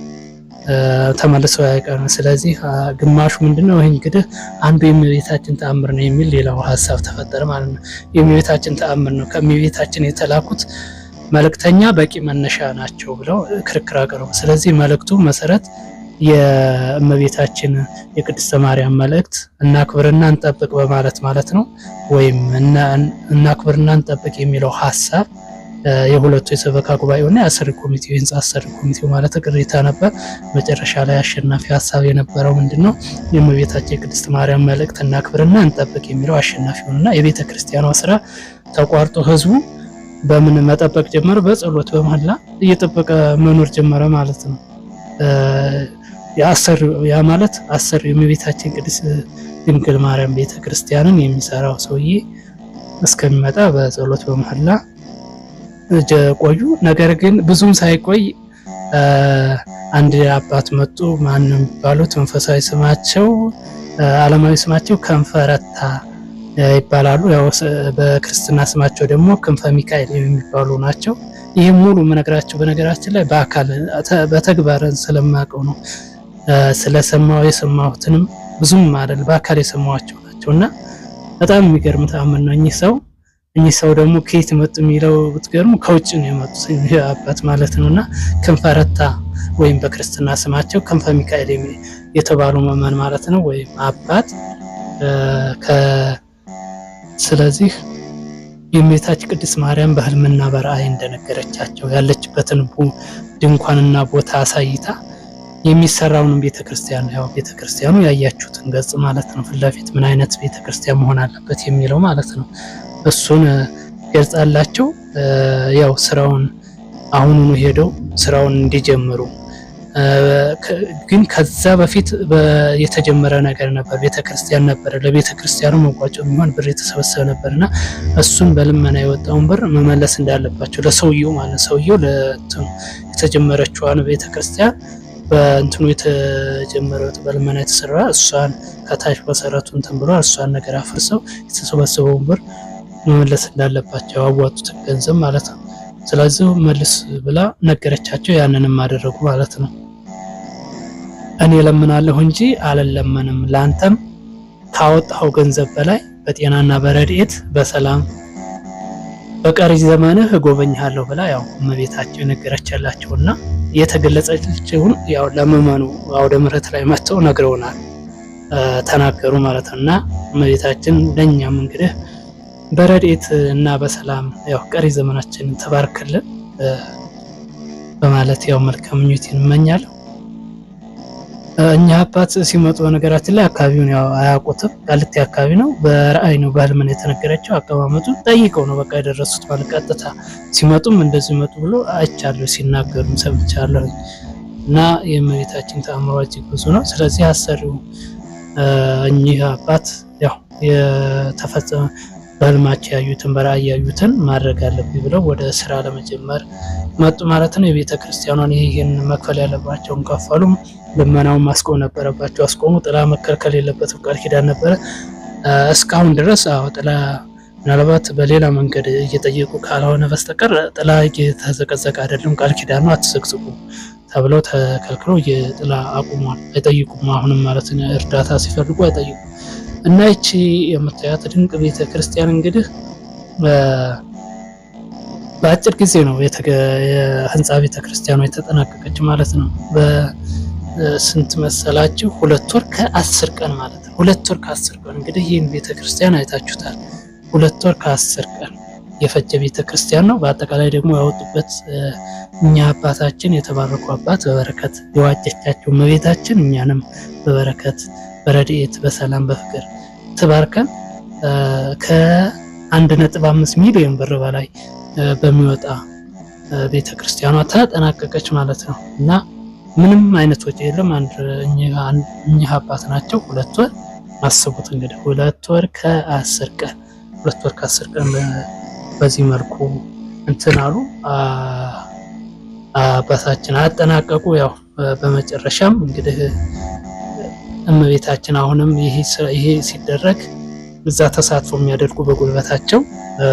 ተመልሰው አይቀርም። ስለዚህ ግማሹ ምንድነው ይሄ እንግዲህ አንዱ የእመቤታችን ተአምር ነው የሚል ሌላው ሀሳብ ተፈጠረ ማለት ነው። የእመቤታችን ተአምር ነው ከእመቤታችን የተላኩት መልእክተኛ በቂ መነሻ ናቸው ብለው ክርክር አቀረቡ። ስለዚህ መልእክቱ መሰረት የእመቤታችን የቅድስተ ማርያም መልእክት እናክብርና እንጠብቅ በማለት ማለት ነው። ወይም እናክብርና እንጠብቅ የሚለው ሀሳብ የሁለቱ የሰበካ ጉባኤውና የአሰሪ ኮሚቴው የህንጻ አሰሪ ኮሚቴው ማለት ቅሬታ ነበር። መጨረሻ ላይ አሸናፊ ሀሳብ የነበረው ምንድነው የእመቤታችን የቅድስተ ማርያም መልእክት እናክብርና እንጠብቅ የሚለው አሸናፊ ሆነና የቤተ ክርስቲያኗ ስራ ተቋርጦ ህዝቡ በምን መጠበቅ ጀመረ? በጸሎት በመሐላ እየጠበቀ መኖር ጀመረ ማለት ነው። ያ ማለት አሰሪ የእመቤታችን ቅድስት ድንግል ማርያም ቤተ ክርስቲያንን የሚሰራው ሰውዬ እስከሚመጣ በጸሎት በመሐላ ቆዩ። ነገር ግን ብዙም ሳይቆይ አንድ አባት መጡ። ማንም ባሉት መንፈሳዊ ስማቸው ዓለማዊ ስማቸው ከንፈረታ ይባላሉ። ያው በክርስትና ስማቸው ደግሞ ክንፈ ሚካኤል የሚባሉ ናቸው። ይሄም ሙሉ ምነግራቸው በነገራችን ላይ በአካል በተግባር ስለማቀው ነው። ስለሰማው የሰማሁትንም ብዙም አይደል በአካል የሰማዋቸው ናቸውና በጣም የሚገርም ተአምር ነው። እኚህ ሰው ደግሞ ከየት መጡ የሚለው ብትገርሙ ከውጭ ነው የመጡት አባት ማለት ነውና ክንፈረታ ወይም በክርስትና ስማቸው ክንፈ ሚካኤል የተባሉ መመን ማለት ነው ወይም አባት ስለዚህ የእመቤታችን ቅድስት ማርያም በህልምና በራእይ እንደነገረቻቸው ያለችበትን ድንኳንና ቦታ አሳይታ የሚሰራውን ቤተክርስቲያን ያው ቤተክርስቲያኑ ያያችሁትን ገጽ ማለት ነው ፊት ለፊት ምን አይነት ቤተክርስቲያን መሆን አለበት የሚለው ማለት ነው እሱን ገልጻላቸው ያው ስራውን አሁኑኑ ሄደው ስራውን እንዲጀምሩ ግን ከዛ በፊት የተጀመረ ነገር ነበር። ቤተክርስቲያን ነበር። ለቤተክርስቲያኑ መቋጫ የሚሆን ብር የተሰበሰበ ነበርና እሱን በልመና የወጣውን ብር መመለስ እንዳለባቸው ለሰውየው ማለት ሰውየው የተጀመረችዋን ቤተክርስቲያን በእንትኑ የተጀመረው በልመና የተሰራ እሷን ከታች መሰረቱ እንትን ብሎ እሷን ነገር አፍርሰው የተሰበሰበውን ብር መመለስ እንዳለባቸው አዋጡት ገንዘብ ማለት ነው። ስለዚህ መልስ ብላ ነገረቻቸው። ያንንም አደረጉ ማለት ነው። እኔ ለምናለሁ እንጂ አልለመንም፣ ላንተም ካወጣው ገንዘብ በላይ በጤናና በረድኤት በሰላም በቀሪ ዘመንህ እጎበኝሃለሁ ብላ ያው እመቤታቸው ነገረቻላቸውና የተገለጸችውን ያው ለምእመኑ አውደ ምሕረት ላይ መጥተው ነግረውናል፣ ተናገሩ ማለት ነውና እመቤታችን ለኛም እንግዲህ በረድኤት እና በሰላም ያው ቀሪ ዘመናችንን ተባርክልን በማለት ያው መልካም ምኞቴን እመኛለሁ። እኛ አባት ሲመጡ ነገራችን ላይ አካባቢውን ያው አያውቁትም። ቃሊቲ አካባቢ ነው። በራእይ ነው በህልም ነው የተነገራቸው። አቀማመጡን ጠይቀው ነው በቃ የደረሱት ማለት ቀጥታ ሲመጡም እንደዚህ መጡ ብሎ አይቻለሁ፣ ሲናገሩም ሰምቻለሁ። እና የእመቤታችን ተአምሯ እጅግ ብዙ ነው። ስለዚህ አሰሪው እኚህ አባት ያው የተፈጸመ በህልማቸው ያዩትን በራእይ ያዩትን ማድረግ አለብኝ ብለው ወደ ስራ ለመጀመር መጡ ማለት ነው። የቤተ ክርስቲያኗን ይሄን መክፈል ያለባቸውን ከፈሉ። ልመናውን ማስቆም ነበረባቸው፣ አስቆሙ። ጥላ መከልከል የለበትም ቃል ኪዳን ነበረ እስካሁን ድረስ። ጥላ ምናልባት በሌላ መንገድ እየጠየቁ ካልሆነ በስተቀር ጥላ እየተዘቀዘቀ አይደለም። ቃል ኪዳኑ አትዘቅዝቁ ተብለው ተከልክለው የጥላ አቁሟል። አይጠይቁም አሁንም ማለት ነው። እርዳታ ሲፈልጉ አይጠይቁም። እና እቺ የምታያት ድንቅ ቤተ ክርስቲያን እንግዲህ በአጭር ጊዜ ነው የህንጻ ቤተ ክርስቲያኗ የተጠናቀቀች ማለት ነው። ስንት መሰላችሁ? 2 ወር ከ10 ቀን ማለት ነው። 2 ወር ከ10 ቀን እንግዲህ ይህን ቤተክርስቲያን አይታችሁታል። 2 ወር ከ10 ቀን የፈጀ ቤተክርስቲያን ነው። በአጠቃላይ ደግሞ ያወጡበት እኛ አባታችን የተባረኩ አባት በበረከት የዋጀቻቸው እመቤታችን እኛንም በበረከት በረድኤት በሰላም በፍቅር ትባርከን። ከ1.5 ሚሊዮን ብር በላይ በሚወጣ ቤተክርስቲያኗ ተጠናቀቀች ማለት ነው እና ምንም አይነት ወጪ የለም። እኚህ አባት ናቸው። 2 ወር አስቡት እንግዲህ 2 ወር ከ10 ቀን 2 ወር ከ10 ቀን በዚህ መልኩ እንትን አሉ አባታችን አጠናቀቁ። ያው በመጨረሻም እንግዲህ እመቤታችን አሁንም ይሄ ሲደረግ እዛ ተሳትፎ የሚያደርጉ በጉልበታቸው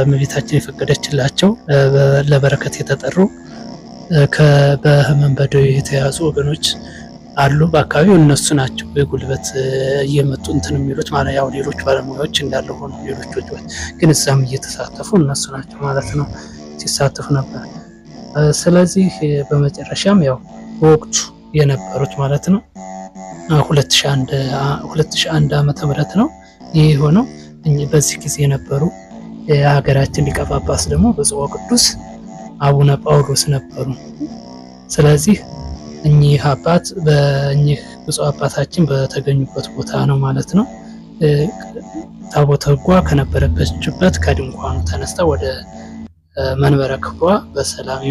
እመቤታችን የፈቀደችላቸው ለበረከት የተጠሩ በህመም በደዌ የተያዙ ወገኖች አሉ በአካባቢው። እነሱ ናቸው በጉልበት እየመጡ እንትን የሚሉት ማለት ያው ሌሎች ባለሙያዎች እንዳለ ሆኖ ሌሎች ወጪዎች ግን እዛም እየተሳተፉ እነሱ ናቸው ማለት ነው ሲሳተፉ ነበር። ስለዚህ በመጨረሻም ያው በወቅቱ የነበሩት ማለት ነው 2001 ዓመተ ምህረት ነው ይህ የሆነው። በዚህ ጊዜ የነበሩ የሀገራችን ሊቀ ጳጳስ ደግሞ ብፁዕ ወቅዱስ አቡነ ጳውሎስ ነበሩ። ስለዚህ እኚህ አባት በእኚህ ብፁዕ አባታችን በተገኙበት ቦታ ነው ማለት ነው ታቦተ ሕጓ ከነበረበችበት ከድንኳኑ ተነስታ ወደ መንበረ ክብሯ በሰላም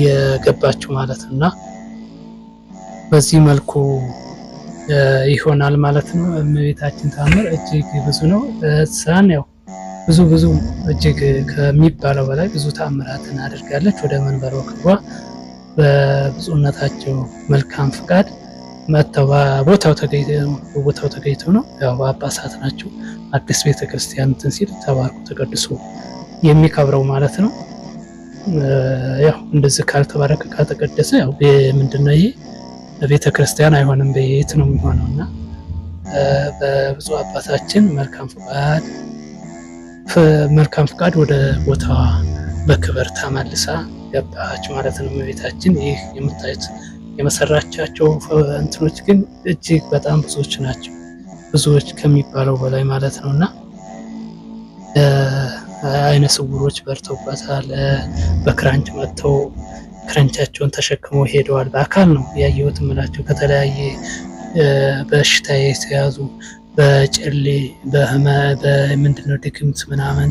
የገባችው ማለት ነው እና በዚህ መልኩ ይሆናል ማለት ነው። እመቤታችን ታምር እጅግ ብዙ ነው። ሳን ያው ብዙ እጅግ ከሚባለው በላይ ብዙ ተአምራትን አድርጋለች። ወደ መንበረ ክብሯ በብፁዕነታቸው መልካም ፍቃድ መጥተው ቦታው ተገኝተው ነው ያው ጳጳሳት ናቸው። አዲስ ቤተክርስቲያን እንትን ሲል ተባርኮ ተቀድሶ የሚከብረው ማለት ነው። ያው እንደዚህ ካልተባረከ ካልተቀደሰ ያው ምንድነው ይሄ ቤተክርስቲያን አይሆንም፣ ቤት ነው የሚሆነውና በብፁዕ አባታችን መልካም ፍቃድ ወደ ቦታዋ በክብር ተመልሳ ገባች ማለት ነው እመቤታችን። ይህ የምታዩት የመሰራቻቸው እንትኖች ግን እጅግ በጣም ብዙዎች ናቸው፣ ብዙዎች ከሚባለው በላይ ማለት ነውና አይነ ስውሮች በርተውባታል። በክራንች መጥተው ክራንቻቸውን ተሸክመው ሄደዋል። በአካል ነው ያየሁት እምላቸው ከተለያየ በሽታ የተያዙ በጨሌ በምንድነው ድግምት ምናምን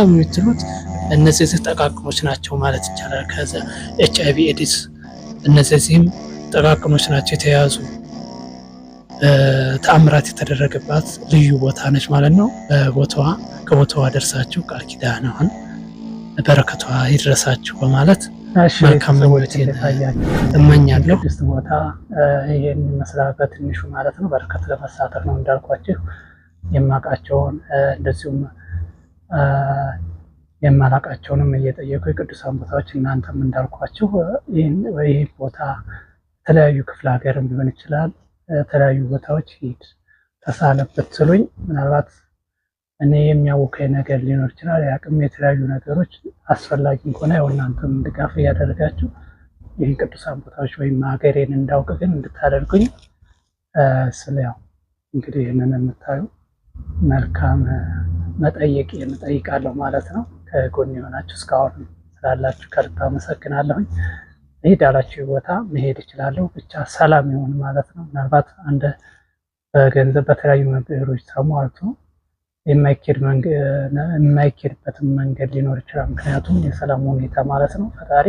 የምትሉት እነዚህ ጠቃቅሞች ናቸው ማለት ይቻላል። ከዛ HIV ኤዲስ እነዚህም ጠቃቅሞች ናቸው የተያዙ። ተአምራት የተደረገባት ልዩ ቦታ ነች ማለት ነው። ከቦታዋ ደርሳችሁ ቃል ኪዳኗን በረከቷ ይድረሳችሁ በማለት መልካም ምኞቴን እመኛለሁ። ቅድስት ቦታ ይሄን ይመስላል በትንሹ ማለት ነው። በረከት ለመሳተፍ ነው እንዳልኳችሁ የማውቃቸውን እንደዚሁም የማላውቃቸውንም እየጠየቁ የቅዱሳን ቦታዎች እናንተም እንዳልኳችሁ ይህ ቦታ የተለያዩ ክፍለ ሀገርም ሊሆን ይችላል የተለያዩ ቦታዎች ሂድ ተሳለበት ስሉኝ ምናልባት እኔ የሚያውቀኝ ነገር ሊኖር ይችላል። ያቅም የተለያዩ ነገሮች አስፈላጊ ከሆነ ያው እናንተም ድጋፍ እያደረጋችሁ ይህን ቅዱሳን ቦታዎች ወይም ሀገሬን እንዳውቅ ግን እንድታደርጉኝ ስለ ያው እንግዲህ ይህንን የምታዩ መልካም መጠየቅ እንጠይቃለሁ ማለት ነው። ከጎን የሆናችሁ እስካሁን ስላላችሁ ከልብ አመሰግናለሁኝ። ይሄድ ያላችሁ ቦታ መሄድ እችላለሁ፣ ብቻ ሰላም ይሁን ማለት ነው። ምናልባት አንድ በገንዘብ በተለያዩ ነገሮች ተሟልቶ የማይኬድበትም መንገድ ሊኖር ይችላል። ምክንያቱም የሰላም ሁኔታ ማለት ነው። ፈጣሪ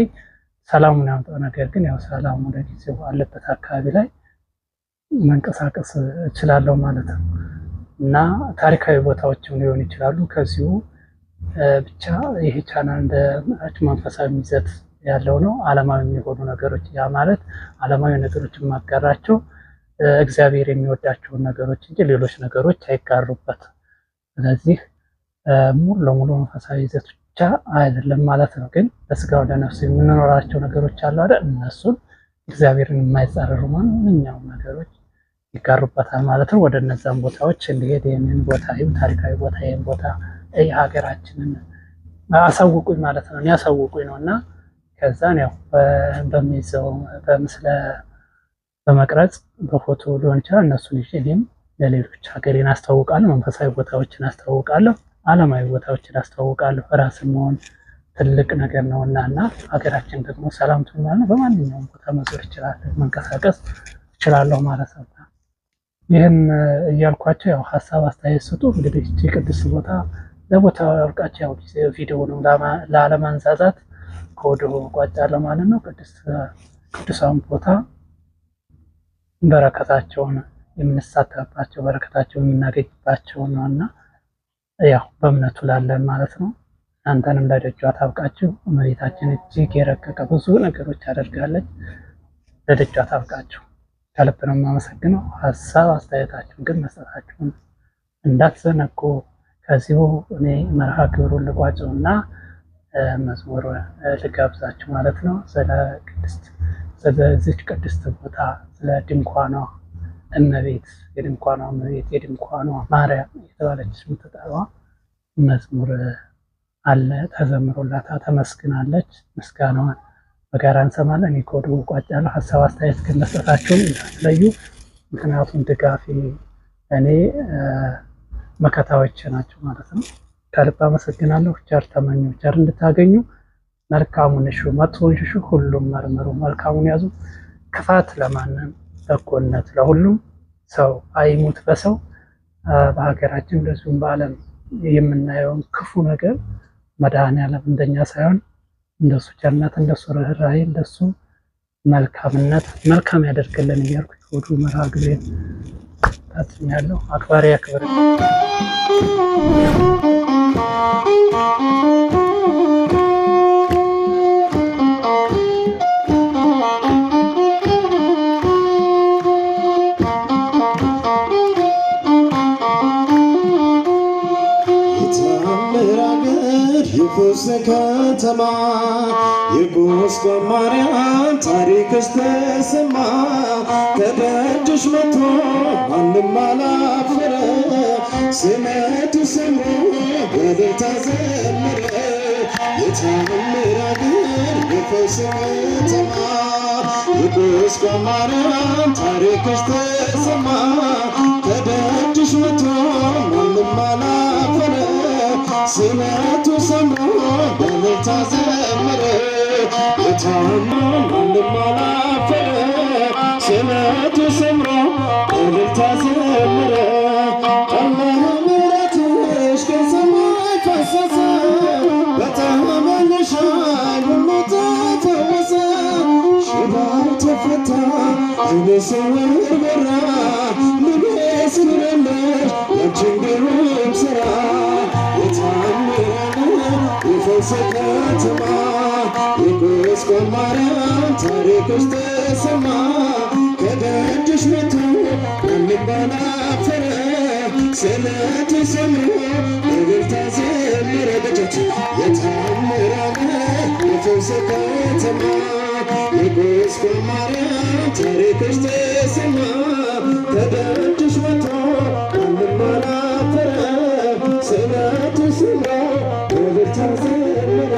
ሰላሙን ያምጣው። ነገር ግን ያው ሰላሙ ለጊዜው አለበት አካባቢ ላይ መንቀሳቀስ እችላለሁ ማለት ነው እና ታሪካዊ ቦታዎችም ሊሆን ይችላሉ። ከዚሁ ብቻ ይሄ ቻናል እንደ መንፈሳዊ ይዘት ያለው ነው። ዓለማዊ የሚሆኑ ነገሮች ያ ማለት ዓለማዊ ነገሮችን ማጋራቸው እግዚአብሔር የሚወዳቸውን ነገሮች እንጂ ሌሎች ነገሮች አይጋሩበት። ስለዚህ ሙሉ ለሙሉ መንፈሳዊ ይዘት ብቻ አይደለም ማለት ነው። ግን በስጋው ለነፍስ የምንኖራቸው ነገሮች አሉ አይደል? እነሱን እግዚአብሔርን የማይጻረሩ ማንኛውም ነገሮች ይጋሩበታል ማለት ነው። ወደ እነዛም ቦታዎች እንዲሄድ ይህንን ቦታ ታሪካዊ ቦታ ይህን ቦታ ሀገራችንን አሳውቁኝ ማለት ነው። ያሳውቁኝ ነው እና ከዛን ያው በሚይዘው በምስለ በመቅረጽ በፎቶ ሊሆን ይችላል እነሱን ይዤ እኔም ለሌሎች ሀገሬን አስተዋውቃለሁ፣ መንፈሳዊ ቦታዎችን አስተዋውቃለሁ፣ ዓለማዊ ቦታዎችን አስተዋውቃለሁ። ራስን መሆን ትልቅ ነገር ነውና እና ሀገራችን ደግሞ ሰላም ትሆናለች። በማንኛውም ቦታ መዞር እችላለሁ፣ መንቀሳቀስ እችላለሁ ማለት ነው። ይህን እያልኳቸው ያው ሀሳብ አስተያየት ስጡ። እንግዲህ እቺ ቅድስት ቦታ ለቦታው ያብቃቸው። ያው ቪዲዮውንም ላለማንዛዛት ከወዲሁ ቋጫለሁ ማለት ነው። ቅዱሳን ቦታ በረከታቸውን የምንሳተፍባቸው በረከታቸውን የምናገኝባቸው ነውና ያው በእምነቱ ላለን ማለት ነው። እናንተንም ለደጇ ታብቃችሁ። እመቤታችን እጅግ የረቀቀ ብዙ ነገሮች አደርጋለች። ለደጇ ታብቃችሁ። ከልብ ነው የማመሰግነው። ሀሳብ አስተያየታችሁን ግን መስጠታችሁን እንዳትዘነጉ። ከዚሁ እኔ መርሃ ግብሩን ልቋጨውና መዝሙር ልጋብዛችሁ ማለት ነው። ስለዚች ቅድስት ቦታ ስለ ድንኳኗ እመቤት የድንኳኗ እመቤት የድንኳኗ ማርያም የተባለች የምትጠራዋ መዝሙር አለ። ተዘምሮላታ ተመስግናለች። ምስጋናዋን በጋራ እንሰማለን። እኔ ከወዲሁ ቋጫለሁ። ሀሳብ አስተያየት ግን መስጠታችሁን እንዳትለዩ። ምክንያቱም ድጋፊ እኔ መከታዎች ናቸው ማለት ነው። ከልብ አመሰግናለሁ። ቸር ተመኙ፣ ቸር እንድታገኙ። መልካሙን እሹ፣ መጥፎውን ሽሹ፣ ሁሉም መርምሩ፣ መልካሙን ያዙ። ክፋት ለማንም በጎነት ለሁሉም። ሰው አይሙት በሰው። በሀገራችን እንደዚሁም በዓለም የምናየውን ክፉ ነገር መድኃኔዓለም እንደኛ ሳይሆን እንደሱ ቸርነት፣ እንደሱ ርኅራኄ፣ እንደሱ መልካምነት መልካም ያደርግልን እያልኩ ከወዲሁ መርሃ ግብሬን ታጽኛለሁ። አክባሪ ያክብር። የኩስ ከተማ የቁስቋም ማርያም ታሪክሽ ተሰማ። ከደጅሽ መጥቶ ማንም አላፈረ። ስመቱ ሰምሮ በእልልታ ዘመረ። የታምር አገር የፈውስ ከተማ የቁስቋም ማርያም ታሪክሽ ተሰማ። ከደጅሽ መጥቶ ማንም አላፈረ። ስመቱ ሰምሮ በእልልታ ዘመረ። የታመነ ማንም አላፈረ። ስመቱ ሰምሮ በእልልታ ዘመረ። ቀና ምሕረትሽ ከሰማይ ፈሰሰ። በተመለሻል ሁሉ ተፈወሰ። ሽባው ተፈታ ዓይነ ስውር በራ። ልቤ ስለሌለሽ ያንቺን ግሩም ሥራ የፈውስ ከተማ የቁስቋም ማርያም ታሪክሽ ተሰማ። ከደጅሽ መጥቶ ማንም አላፈረ። ስዕለቱ ሰምሮ በእልልታ ዘመረ። ደጆች የታምር አገር የፈውስ ከተማ የቁስቋም ማርያም ታሪክሽ ተሰማ። ከደጅሽ መጥቶ ማንም አላፈረ። ስዕለቱ ሰምሮ በእልልታ ዘመረ።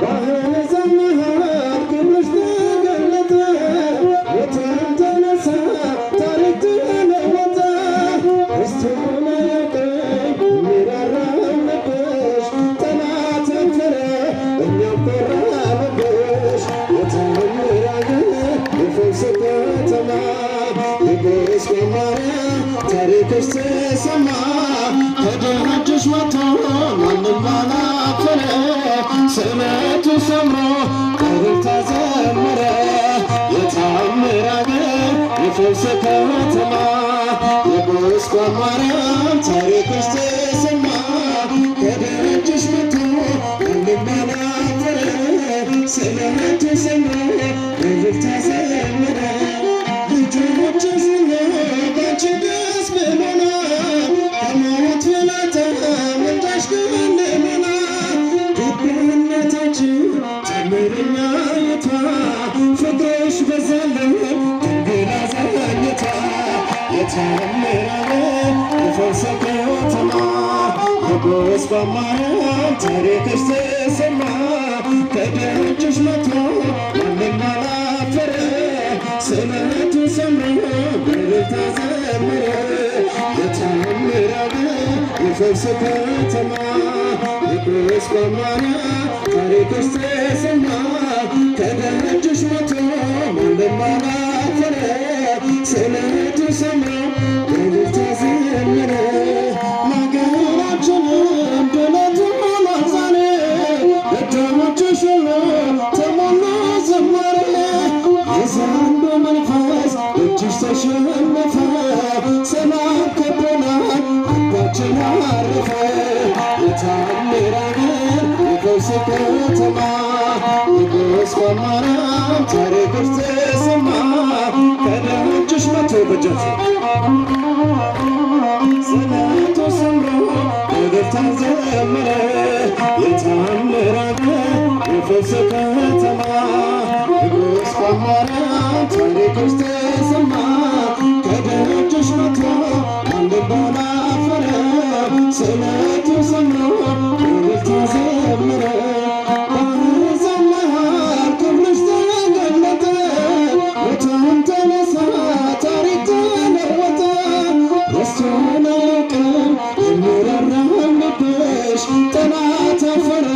በአሕዛብ መሃል ክብርሽ ተገለጠ። ሞትም ተነሣ ታሪክ ተለወጠ። በዝቶ ማያውቀኝ የሚራራው ልብሽ። ጠላት አፈረ እኛም ኮራንብሽ። የታምር አገር የፈውስ ከተማ የቁስቋም ማርያም ታሪክሽ ተሰማ። ከደጅሽ መጥቶ ማንም አላፈረ። ስዕለቱ ሰምሮ በእልልታ ዘመረ። የታምር አገር የፈውስ ከተማ የቁስቋም ማርያም ታሪክሽ ተሰማ። ከደጅሽ መጥቶ ማንም አላፈረ። ስዕለቱ ሰምሮ በእልልታ ዘመረ። ልጆችሽ ባንቺ ደስ ብሎናል። ከሞት ፍለታ ምልጃሽ ገለመናል። ደግነትሽን ታምረኛ እይታ ፍቅርሽ በዛልን ድንግል አዛኝታ። የታምር አገር የፈውስ ከተማ የቁስቋም ማርያም ታሪክሽ ተሰማ። ከደጅሽ መጥቶ ማንም አላፈረ። ስዕለቱ በእልልታ ዘምር የታምራለ የፈውስ ከተማ የቁስቋም ማርያም ታሪክሽ ተሰማ ከደጅሽ መቶ ማንም አላፈረ ስለቱ ሰማ በእልልታ ዘምር ነገራችንን ድነት ሆኗል ደጆችሽ ሁሉ ተሞሉ ዝማሬ የዘንዶ መንፈስ እጅሽ ተሸነፈ ሰላም ከቦናል አባችን አረፈ የታምር አገር የፈውስ ከተማ የቁስቋም ማርያም ታሪክሽ ተሰማ ከደጅሽ መቶ በእጃችሁ ስለቱ ሰምሮ በደስታ ዘመረ የታምር አገር የፈውስ ከተማ የቁስቋም ማርያም ታሪክሽ ተሰማ ከደጅሽ መቶ ማንም ባላፈረ ስለቱ ሰምሮ በደስታ ዘመረ በአሕዛብ መሃል ክብርሽ ተገለጠ ሙታን ተነሳ ታሪክ ተለወጠ ረስቶን አያውቅም የሚራራም ልብሽ ጠላት አፈረ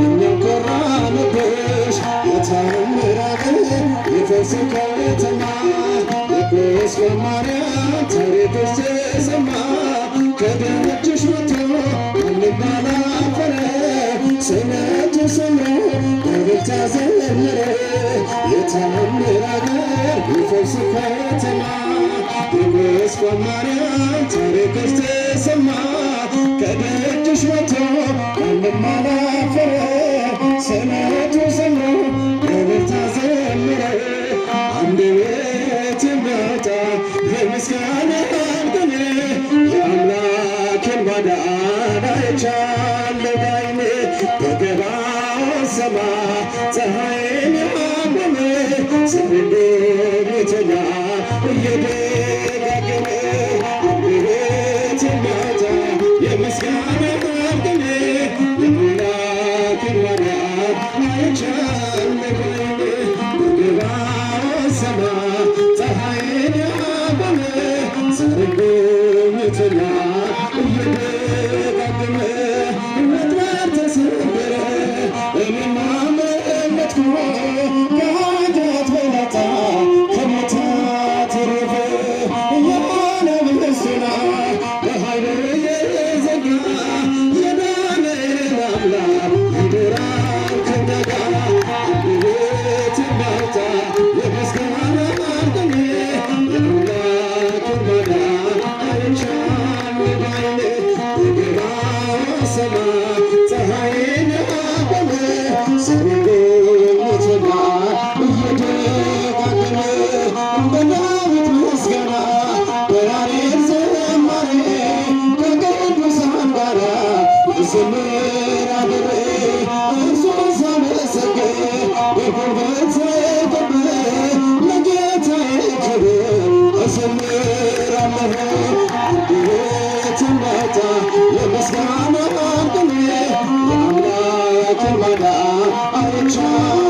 እኛም ኮራንብሽ የታምር አገር የፈውስ ከተማ የቁስቋም ማርያም ታሪክሽ ተሰማ ከደጅሽ መቶ ማንም አላፈረ ስለቱ ሰምሮ በእልልታ ዘመረ የታምር አገር የፈውስ ከተማ የቁስቋም ማርያም ታሪክሽ ተሰማ ከደጅሽ መቶ ማንም አላፈረ ስለቱ ሰምሮ በእልልታ ዘመረ አንደበት የሚያወጣ የምስጋናን ቅኔ የአምላክን ማዳን አይቻለሁ በዓይኔ በገባው ሰማይ ፀሐይን ያመመ ስንዴተኛ እየደጋገመ አንደበት የሚያወጣ የምስጋናን ቅኔ የአምላክን ማዳን አይቻለሁ በዓይኔ በገባው ሰማይ ፀሐይን ያመመ ስንዴተኛ እየደጋገመ መጥራት ተሰበረ እኔማ መለጥኩ ከኃጢአት በላጣ ከሞት ተረፈ ያለበስና በኃይሉ የዘጋ የዳነን አምላክ ይኖራል ከእኛ ጋር አንደበት የሚያወጣ የምስጋና ቅኔ የአምላክን ማዳን አይቻለሁ በዓይኔ በገባው ሰማይ ፀሐይን ያቆመ ስንዴተኛ እየደጋገመ በዳዊት ምስጋና በያሬድ ዝማሬ ከቅዱሳን ጋር ልዘምር አብሬ እርሱን ሳመሰግን በጉልበት ተቀበ ለጌታዬ ክብር እዘምራለሁ አንደበት የሚያወጣ የምስጋና ቅኔ የአምላክን ማዳን አይቻለሁ